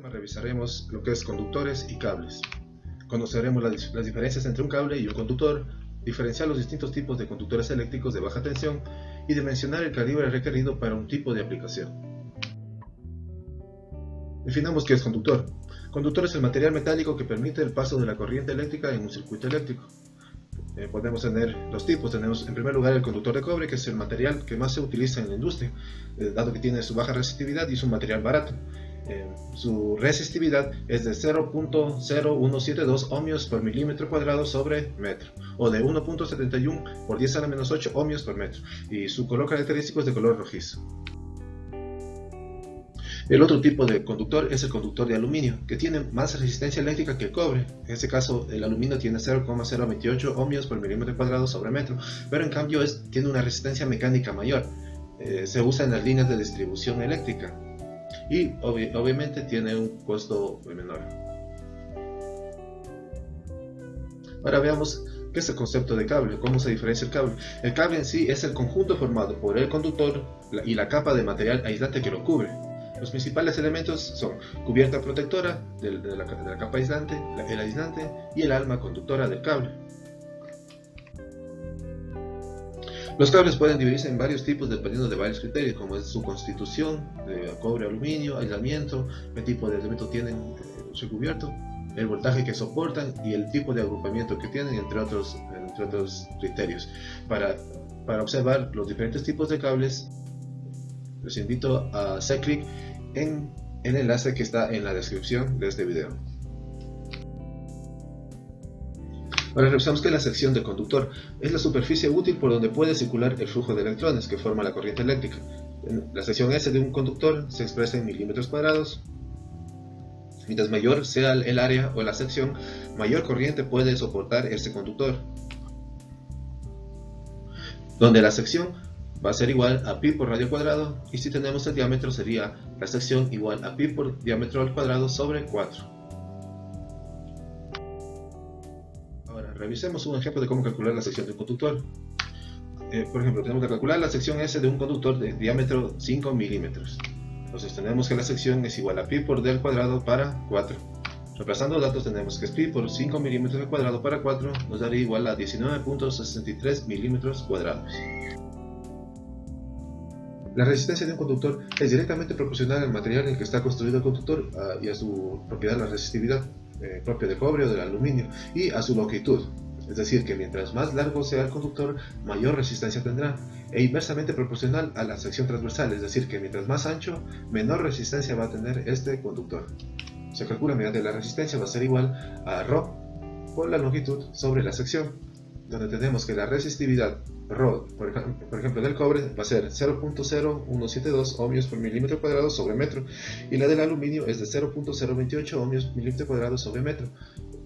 programa revisaremos lo que es conductores y cables. Conoceremos las diferencias entre un cable y un conductor, diferenciar los distintos tipos de conductores eléctricos de baja tensión y dimensionar el calibre requerido para un tipo de aplicación. Definamos qué es conductor. Conductor es el material metálico que permite el paso de la corriente eléctrica en un circuito eléctrico. Podemos tener dos tipos. Tenemos en primer lugar el conductor de cobre, que es el material que más se utiliza en la industria, dado que tiene su baja resistividad y es un material barato. Su resistividad es de 0.0172 ohmios por milímetro cuadrado sobre metro, o de 1.71 por 10 a la menos 8 ohmios por metro, y su color característico es de color rojizo. El otro tipo de conductor es el conductor de aluminio, que tiene más resistencia eléctrica que el cobre. En este caso, el aluminio tiene 0.028 ohmios por milímetro cuadrado sobre metro, pero en cambio tiene una resistencia mecánica mayor. Se usa en las líneas de distribución eléctrica y obviamente tiene un costo menor. Ahora veamos qué es el concepto de cable, cómo se diferencia el cable. El cable en sí es el conjunto formado por el conductor y la capa de material aislante que lo cubre. Los principales elementos son cubierta protectora de la capa aislante, el aislante y el alma conductora del cable. Los cables pueden dividirse en varios tipos dependiendo de varios criterios, como es su constitución, de cobre, aluminio, aislamiento, qué tipo de elemento tienen recubierto, el voltaje que soportan y el tipo de agrupamiento que tienen, entre otros criterios. Para observar los diferentes tipos de cables, les invito a hacer clic en el enlace que está en la descripción de este video. Ahora revisamos que la sección del conductor es la superficie útil por donde puede circular el flujo de electrones que forma la corriente eléctrica. La sección S de un conductor se expresa en milímetros cuadrados. Mientras mayor sea el área o la sección, mayor corriente puede soportar este conductor, donde la sección va a ser igual a pi por radio cuadrado, y si tenemos el diámetro sería la sección igual a pi por diámetro al cuadrado sobre 4. Ahora revisemos un ejemplo de cómo calcular la sección de un conductor. Por ejemplo, tenemos que calcular la sección S de un conductor de diámetro 5 milímetros. Entonces tenemos que la sección es igual a pi por d al cuadrado para 4. Reemplazando los datos tenemos que es pi por 5 milímetros al cuadrado para 4 nos daría igual a 19.63 milímetros cuadrados. La resistencia de un conductor es directamente proporcional al material en el que está construido el conductor y a su propiedad, la resistividad propia del cobre o del aluminio, y a su longitud. Es decir, que mientras más largo sea el conductor, mayor resistencia tendrá, e inversamente proporcional a la sección transversal, es decir, que mientras más ancho, menor resistencia va a tener este conductor. Se calcula mediante la resistencia, va a ser igual a ρ por la longitud sobre la sección, donde tenemos que la resistividad ρ, por ejemplo del cobre, va a ser 0.0172 ohmios por milímetro cuadrado sobre metro, y la del aluminio es de 0.028 ohmios por milímetro cuadrado sobre metro.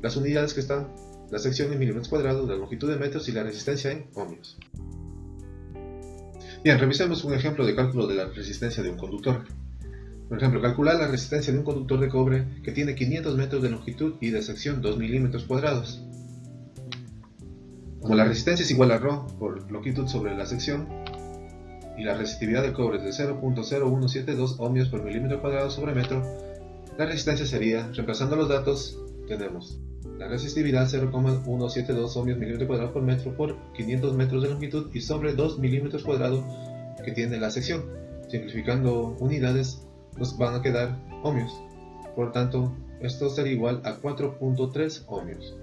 Las unidades que están, la sección en milímetros cuadrados, la longitud en metros y la resistencia en ohmios. Bien, revisemos un ejemplo de cálculo de la resistencia de un conductor. Por ejemplo, calcular la resistencia de un conductor de cobre que tiene 500 metros de longitud y de sección 2 milímetros cuadrados. Como la resistencia es igual a ρ por longitud sobre la sección y la resistividad del cobre es de 0.0172 ohmios por milímetro cuadrado sobre metro, la resistencia sería, reemplazando los datos, tenemos la resistividad 0.172 ohmios milímetro cuadrado por metro por 500 metros de longitud y sobre 2 milímetros cuadrados que tiene la sección. Simplificando unidades nos van a quedar ohmios, por tanto esto sería igual a 4.3 ohmios.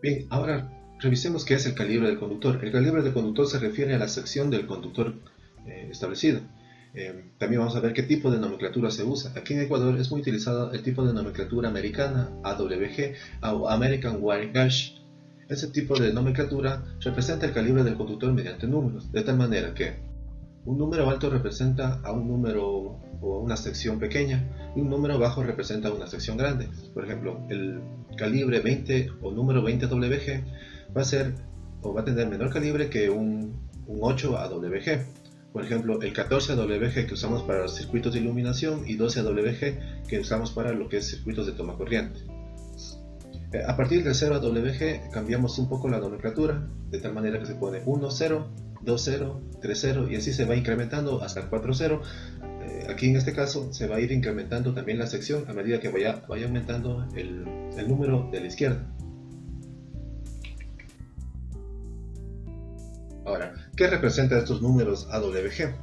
Bien, ahora revisemos qué es el calibre del conductor. El calibre del conductor se refiere a la sección del conductor establecido. También vamos a ver qué tipo de nomenclatura se usa. Aquí en Ecuador es muy utilizado el tipo de nomenclatura americana, AWG o American Wire Gauge. Ese tipo de nomenclatura representa el calibre del conductor mediante números, de tal manera que un número alto representa a un número o una sección pequeña y un número bajo representa una sección grande. Por ejemplo, el calibre 20 o número 20 AWG va a tener menor calibre que un 8 AWG. Por ejemplo, el 14 AWG que usamos para los circuitos de iluminación y 12 AWG que usamos para lo que es circuitos de toma corriente. A partir del 0 AWG cambiamos un poco la nomenclatura, de tal manera que se pone 1, 0, 2, 0, 3, 0 y así se va incrementando hasta el 4, 0, Aquí en este caso se va a ir incrementando también la sección a medida que vaya aumentando el número de la izquierda. Ahora, ¿qué representan estos números AWG?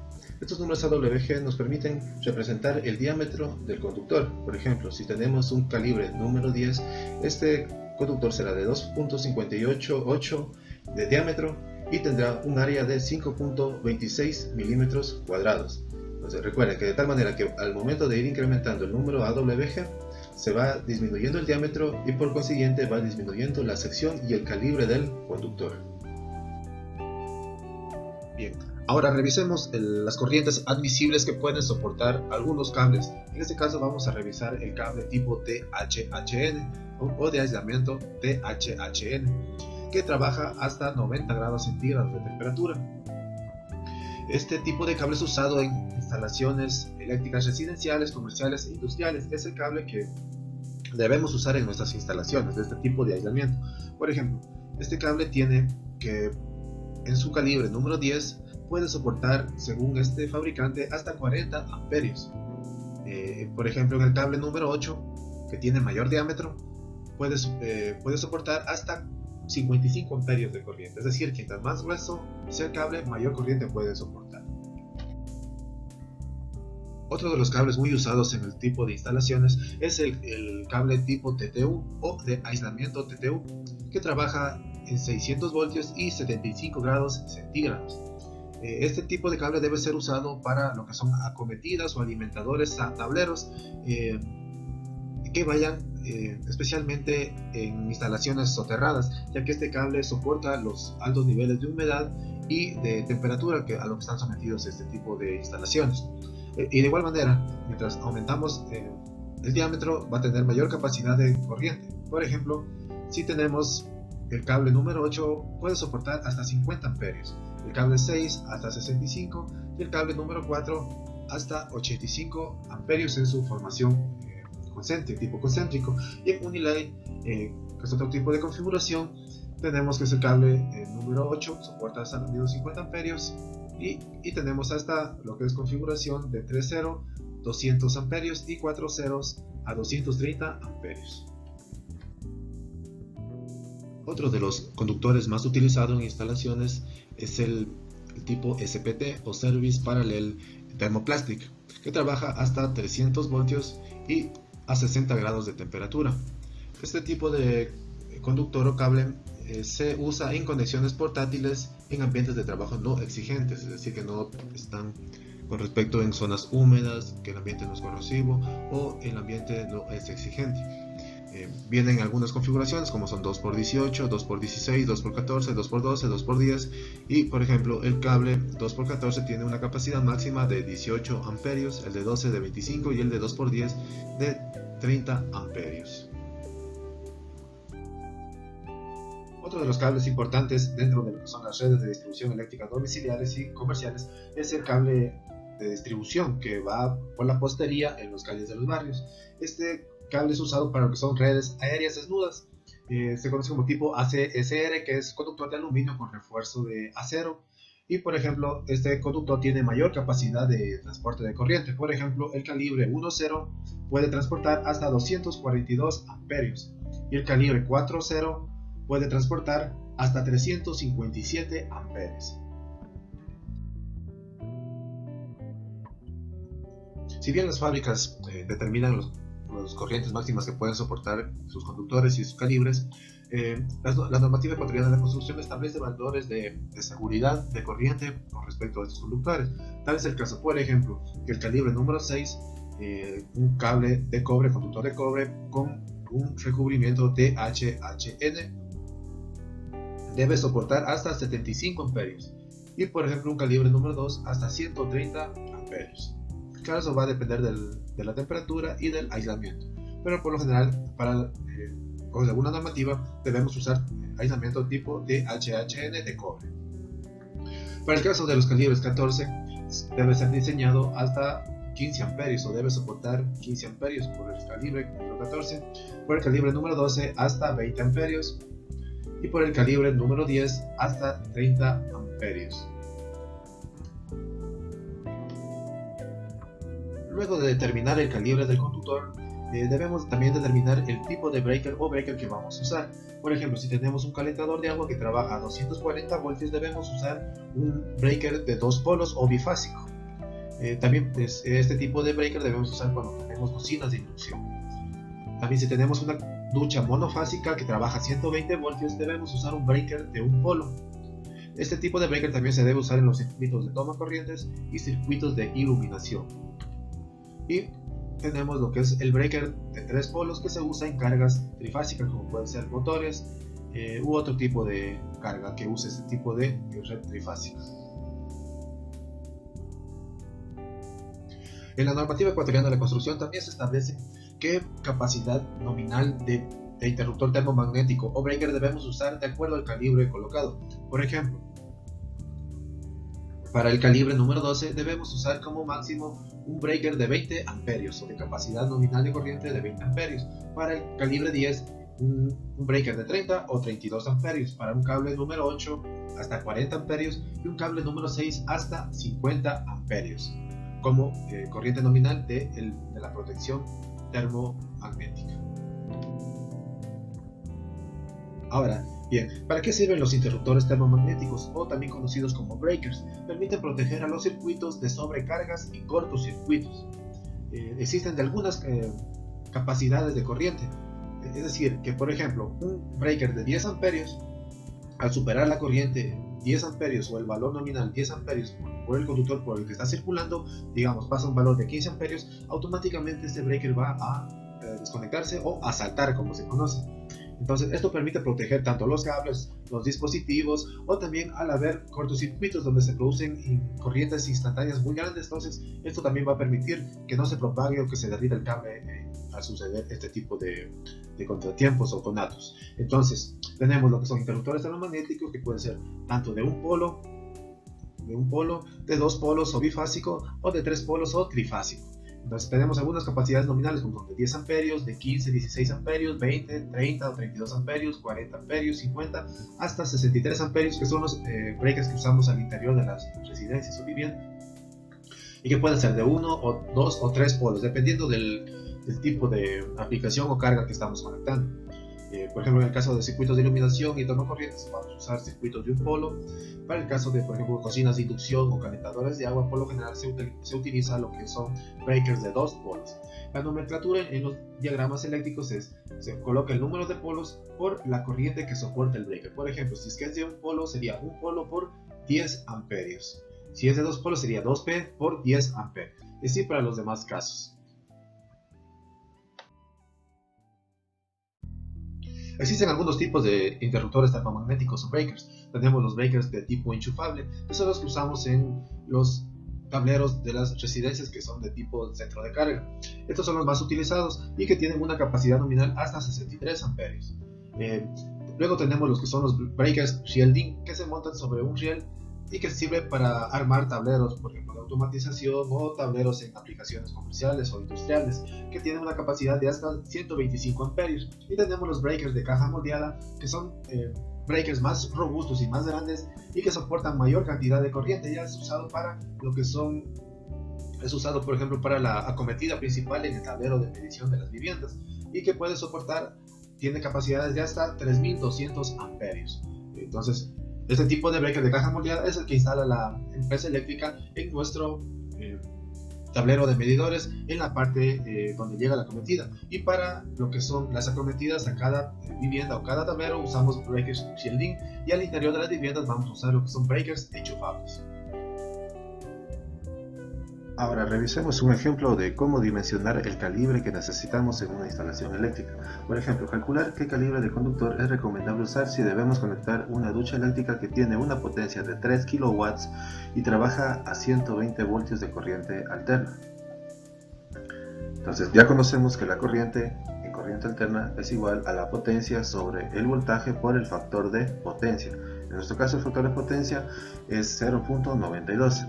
Estos números AWG nos permiten representar el diámetro del conductor. Por ejemplo, si tenemos un calibre número 10, este conductor será de 2.588 de diámetro y tendrá un área de 5.26 milímetros cuadrados. Entonces recuerden que de tal manera que al momento de ir incrementando el número AWG, se va disminuyendo el diámetro y por consiguiente va disminuyendo la sección y el calibre del conductor. Bien, ahora revisemos las corrientes admisibles que pueden soportar algunos cables. En este caso vamos a revisar el cable tipo THHN o de aislamiento THHN, que trabaja hasta 90 grados centígrados de temperatura. Este tipo de cable es usado en instalaciones eléctricas residenciales, comerciales e industriales. Es el cable que debemos usar en nuestras instalaciones de este tipo de aislamiento. Por ejemplo, este cable tiene que en su calibre número 10 puede soportar, según este fabricante, hasta 40 amperios. Por ejemplo, en el cable número 8, que tiene mayor diámetro, puede soportar hasta 55 amperios de corriente. Es decir, que mientras más grueso sea el cable, mayor corriente puede soportar. Otro de los cables muy usados en el tipo de instalaciones es el cable tipo TTU o de aislamiento TTU, que trabaja en 600 voltios y 75 grados centígrados. Este tipo de cable debe ser usado para lo que son acometidas o alimentadores a tableros que vayan especialmente en instalaciones soterradas, ya que este cable soporta los altos niveles de humedad y de temperatura a lo que están sometidos este tipo de instalaciones. Y de igual manera, mientras aumentamos el diámetro, va a tener mayor capacidad de corriente. Por ejemplo, si tenemos el cable número 8, puede soportar hasta 50 amperios, el cable 6 hasta 65 y el cable número 4 hasta 85 amperios en su formación tipo concéntrico. Y en Uniline, que es otro tipo de configuración, tenemos que es el cable número 8, soporta hasta los mismos 50 amperios y tenemos hasta lo que es configuración de 3.0, 200 amperios y 4.0 a 230 amperios. Otro de los conductores más utilizados en instalaciones es el tipo SPT o Service Parallel Thermoplastic, que trabaja hasta 300 voltios y a 60 grados de temperatura. Este tipo de conductor o cable se usa en conexiones portátiles en ambientes de trabajo no exigentes, es decir, que no están con respecto en zonas húmedas, que el ambiente no es corrosivo o el ambiente no es exigente. Vienen algunas configuraciones como son 2x18, 2x16, 2x14, 2x12, 2x10 y por ejemplo el cable 2x14 tiene una capacidad máxima de 18 amperios, el de 12 de 25 y el de 2x10 de 30 amperios. Otro de los cables importantes dentro de lo que son las redes de distribución eléctrica domiciliares y comerciales es el cable de distribución que va por la postería en las calles de los barrios. Este cable es usado para lo que son redes aéreas desnudas. Se conoce como tipo ACSR, que es conductor de aluminio con refuerzo de acero. Y por ejemplo, este conductor tiene mayor capacidad de transporte de corriente. Por ejemplo, el calibre 1.0 puede transportar hasta 242 amperios y el calibre 4.0 puede transportar hasta 357 amperios. Si bien las fábricas determinan las corrientes máximas que pueden soportar sus conductores y sus calibres, la normativa ecuatoriana de construcción establece valores de seguridad de corriente con respecto a estos conductores. Tal es el caso, por ejemplo, que el calibre número 6, un cable de cobre, conductor de cobre con un recubrimiento THHN, debe soportar hasta 75 amperios y por ejemplo un calibre número 2 hasta 130 amperios. Claro, eso va a depender de la temperatura y del aislamiento, pero por lo general para alguna normativa debemos usar aislamiento tipo THHN de cobre. Para el caso de los calibres 14 debe ser diseñado hasta 15 amperios o debe soportar 15 amperios por el calibre número 14, por el calibre número 12 hasta 20 amperios y por el calibre número 10 hasta 30 amperios. Luego de determinar el calibre del conductor, debemos también determinar el tipo de breaker o breaker que vamos a usar. Por ejemplo, si tenemos un calentador de agua que trabaja a 240 voltios, debemos usar un breaker de dos polos o bifásico. También este tipo de breaker debemos usar cuando tenemos cocinas de inducción. También si tenemos una ducha monofásica que trabaja a 120 voltios, debemos usar un breaker de un polo. Este tipo de breaker también se debe usar en los circuitos de toma corrientes y circuitos de iluminación. Y tenemos lo que es el breaker de tres polos, que se usa en cargas trifásicas, como pueden ser motores u otro tipo de carga que use este tipo de red trifásica. En la normativa ecuatoriana de la construcción también se establece qué capacidad nominal de interruptor termomagnético o breaker debemos usar de acuerdo al calibre colocado. Por ejemplo, para el calibre número 12 debemos usar como máximo un breaker de 20 amperios o de capacidad nominal de corriente de 20 amperios. Para el calibre 10 un breaker de 30 o 32 amperios. Para un cable número 8 hasta 40 amperios y un cable número 6 hasta 50 amperios como corriente nominal de la protección termomagnética. Ahora, bien, ¿para qué sirven los interruptores termomagnéticos o también conocidos como breakers? Permiten proteger a los circuitos de sobrecargas y cortocircuitos. Existen de algunas capacidades de corriente, es decir, que por ejemplo, un breaker de 10 amperios, al superar la corriente 10 amperios o el valor nominal 10 amperios por el conductor por el que está circulando, digamos, pasa un valor de 15 amperios, automáticamente este breaker va a desconectarse o a saltar, como se conoce. Entonces esto permite proteger tanto los cables, los dispositivos o también al haber cortocircuitos donde se producen corrientes instantáneas muy grandes. Entonces esto también va a permitir que no se propague o que se derrita el cable al suceder este tipo de contratiempos o conatos. Entonces tenemos lo que son interruptores termomagnéticos que pueden ser tanto de un polo, de dos polos o bifásico o de tres polos o trifásico. Entonces tenemos algunas capacidades nominales como de 10 amperios, de 15, 16 amperios, 20, 30 o 32 amperios, 40 amperios, 50 hasta 63 amperios, que son los breakers que usamos al interior de las residencias o viviendas y que pueden ser de 1 o 2 o 3 polos dependiendo del tipo de aplicación o carga que estamos conectando. Por ejemplo, en el caso de circuitos de iluminación y toma corrientes vamos a usar circuitos de un polo. Para el caso de, por ejemplo, cocinas de inducción o calentadores de agua, por lo general se utiliza lo que son breakers de dos polos. La nomenclatura en los diagramas eléctricos se coloca el número de polos por la corriente que soporta el breaker. Por ejemplo, si es de un polo sería un polo por 10 amperios. Si es de dos polos sería 2P por 10 amperios. Y así para los demás casos. Existen algunos tipos de interruptores termomagnéticos o breakers. Tenemos los breakers de tipo enchufable, que son los que usamos en los tableros de las residencias que son de tipo centro de carga. Estos son los más utilizados y que tienen una capacidad nominal hasta 63 amperios. Luego tenemos los que son los breakers shielding, que se montan sobre un riel y que sirve para armar tableros, por ejemplo, de automatización o tableros en aplicaciones comerciales o industriales, que tienen una capacidad de hasta 125 amperios. Y tenemos los breakers de caja moldeada, que son breakers más robustos y más grandes y que soportan mayor cantidad de corriente. Ya es usado para lo que son, es usado por ejemplo para la acometida principal en el tablero de medición de las viviendas y que puede soportar, tiene capacidades de hasta 3200 amperios. Entonces, este tipo de breaker de caja moldeada es el que instala la empresa eléctrica en nuestro tablero de medidores en la parte donde llega la acometida. Y para lo que son las acometidas a cada vivienda o cada tablero usamos breakers shielding y al interior de las viviendas vamos a usar lo que son breakers enchufables. Ahora revisemos un ejemplo de cómo dimensionar el calibre que necesitamos en una instalación eléctrica. Por ejemplo, calcular qué calibre de conductor es recomendable usar si debemos conectar una ducha eléctrica que tiene una potencia de 3 kW y trabaja a 120 voltios de corriente alterna. Entonces ya conocemos que la corriente en corriente alterna es igual a la potencia sobre el voltaje por el factor de potencia. En nuestro caso el factor de potencia es 0.92.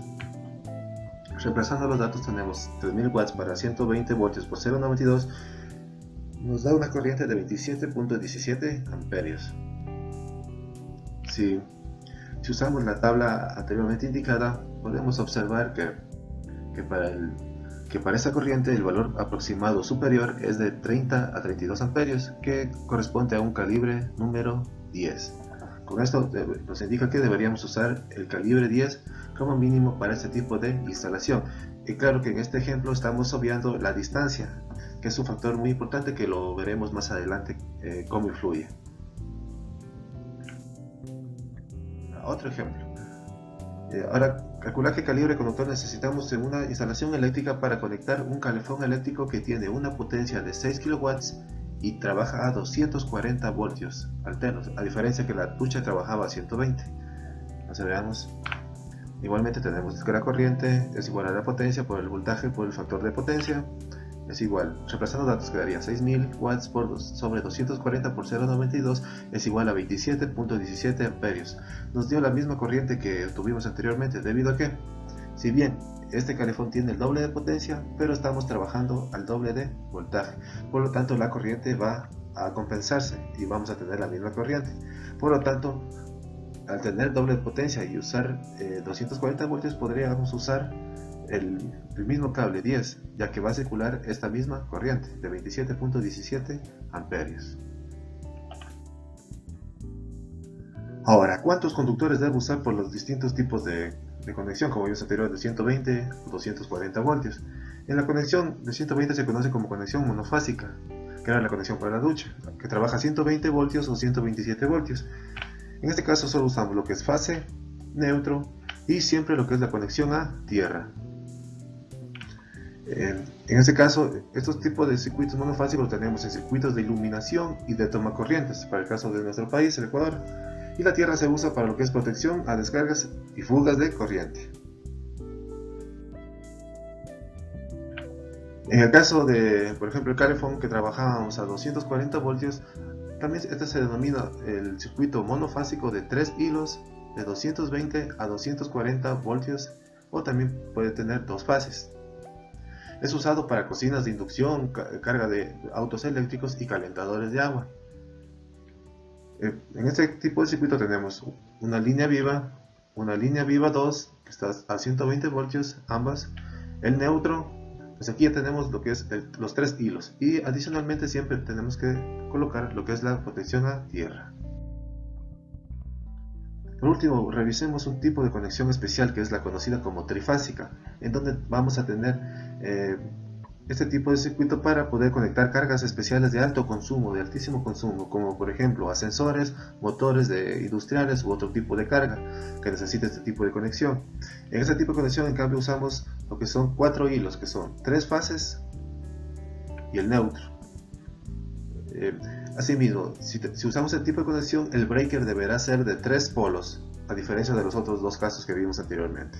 Reemplazando los datos tenemos 3000 watts para 120 voltios por 0.92 nos da una corriente de 27.17 amperios. Si usamos la tabla anteriormente indicada podemos observar que para que para esta corriente el valor aproximado superior es de 30 a 32 amperios, que corresponde a un calibre número 10. Con esto nos indica que deberíamos usar el calibre 10 como mínimo para este tipo de instalación. Y claro que en este ejemplo estamos obviando la distancia, que es un factor muy importante que lo veremos más adelante cómo influye. Otro ejemplo. Ahora, calcular qué calibre de conductor necesitamos en una instalación eléctrica para conectar un calefón eléctrico que tiene una potencia de 6 kW y trabaja a 240 voltios alternos, a diferencia que la ducha trabajaba a 120. Entonces veamos. Igualmente tenemos que la corriente es igual a la potencia por el voltaje por el factor de potencia. Es igual, reemplazando datos quedaría 6000 watts sobre 240 por 0.92 es igual a 27.17 amperios. Nos dio la misma corriente que tuvimos anteriormente, debido a que, si bien este calefón tiene el doble de potencia, pero estamos trabajando al doble de voltaje, por lo tanto la corriente va a compensarse y vamos a tener la misma corriente. Por lo tanto, al tener doble de potencia y usar 240 voltios, podríamos usar el mismo cable 10, ya que va a circular esta misma corriente de 27.17 amperios. Ahora, ¿cuántos conductores debo usar por los distintos tipos de conexión? Como vimos anterior, de 120 o 240 voltios. En la conexión de 120 se conoce como conexión monofásica, que era la conexión para la ducha, que trabaja a 120 voltios o 127 voltios. En este caso solo usamos lo que es fase, neutro y siempre lo que es la conexión a tierra. En este caso, estos tipos de circuitos monofásicos los tenemos en circuitos de iluminación y de toma corrientes, para el caso de nuestro país, el Ecuador, y la tierra se usa para lo que es protección a descargas y fugas de corriente. En el caso de, por ejemplo, el calefón que trabajábamos a 240 voltios, también este se denomina el circuito monofásico de 3 hilos de 220 a 240 voltios, o también puede tener dos fases. Es usado para cocinas de inducción, carga de autos eléctricos y calentadores de agua. En este tipo de circuito tenemos una línea viva 2, que está a 120 voltios ambas, el neutro, pues aquí ya tenemos lo que es los 3 hilos, y adicionalmente siempre tenemos que colocar lo que es la protección a tierra. Por último, revisemos un tipo de conexión especial que es la conocida como trifásica, en donde vamos a tener este tipo de circuito para poder conectar cargas especiales de alto consumo, de altísimo consumo, como por ejemplo ascensores, motores industriales u otro tipo de carga que necesita este tipo de conexión. En este tipo de conexión, en cambio, usamos lo que son 4 hilos, que son 3 fases y el neutro. Asimismo, si usamos este tipo de conexión, el breaker deberá ser de 3 polos, a diferencia de los otros dos casos que vimos anteriormente.